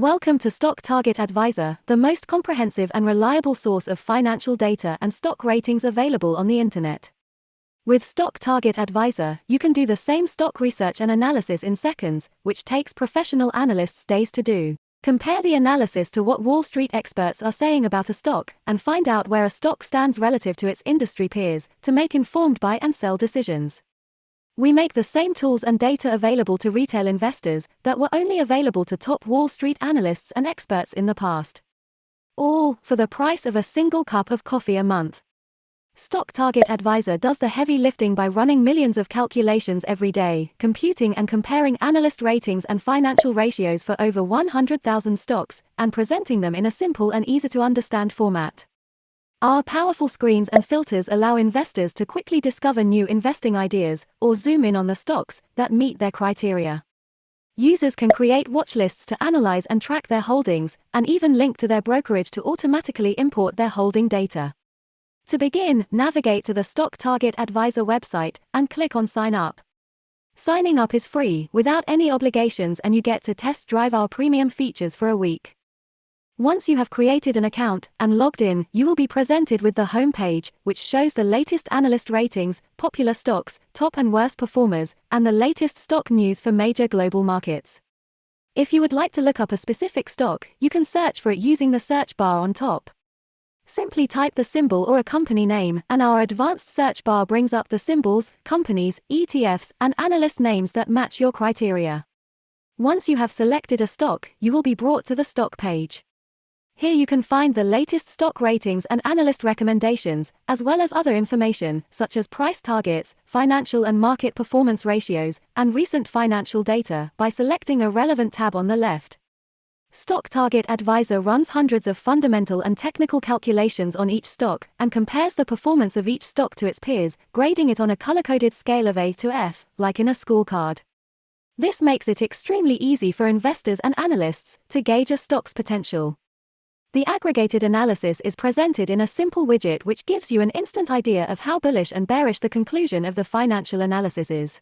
Welcome to Stock Target Advisor, the most comprehensive and reliable source of financial data and stock ratings available on the internet. With Stock Target Advisor, you can do the same stock research and analysis in seconds, which takes professional analysts days to do. Compare the analysis to what Wall Street experts are saying about a stock, and find out where a stock stands relative to its industry peers, to make informed buy and sell decisions. We make the same tools and data available to retail investors that were only available to top Wall Street analysts and experts in the past. All for the price of a single cup of coffee a month. Stock Target Advisor does the heavy lifting by running millions of calculations every day, computing and comparing analyst ratings and financial ratios for over 100,000 stocks, and presenting them in a simple and easy-to-understand format. Our powerful screens and filters allow investors to quickly discover new investing ideas, or zoom in on the stocks that meet their criteria. Users can create watch lists to analyze and track their holdings, and even link to their brokerage to automatically import their holding data. To begin, navigate to the Stock Target Advisor website, and click on Sign Up. Signing up is free, without any obligations, and you get to test drive our premium features for a week. Once you have created an account and logged in, you will be presented with the home page, which shows the latest analyst ratings, popular stocks, top and worst performers, and the latest stock news for major global markets. If you would like to look up a specific stock, you can search for it using the search bar on top. Simply type the symbol or a company name, and our advanced search bar brings up the symbols, companies, ETFs, and analyst names that match your criteria. Once you have selected a stock, you will be brought to the stock page. Here you can find the latest stock ratings and analyst recommendations, as well as other information, such as price targets, financial and market performance ratios, and recent financial data, by selecting a relevant tab on the left. Stock Target Advisor runs hundreds of fundamental and technical calculations on each stock, and compares the performance of each stock to its peers, grading it on a color-coded scale of A to F, like in a scorecard. This makes it extremely easy for investors and analysts to gauge a stock's potential. The aggregated analysis is presented in a simple widget which gives you an instant idea of how bullish and bearish the conclusion of the financial analysis is.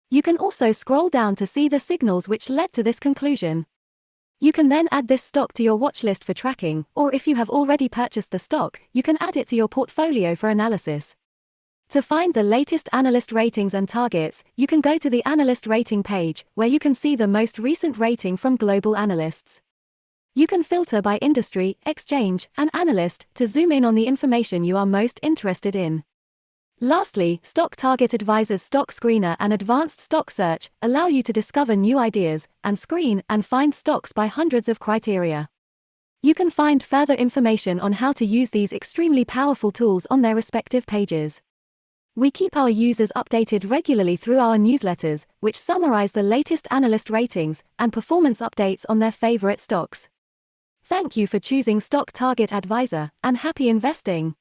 You can also scroll down to see the signals which led to this conclusion. You can then add this stock to your watch list for tracking, or if you have already purchased the stock, you can add it to your portfolio for analysis. To find the latest analyst ratings and targets, you can go to the analyst rating page, where you can see the most recent rating from global analysts. You can filter by industry, exchange, and analyst to zoom in on the information you are most interested in. Lastly, Stock Target Advisor's Stock Screener and Advanced Stock Search allow you to discover new ideas, and screen and find stocks by hundreds of criteria. You can find further information on how to use these extremely powerful tools on their respective pages. We keep our users updated regularly through our newsletters, which summarize the latest analyst ratings and performance updates on their favorite stocks. Thank you for choosing Stock Target Advisor, and happy investing!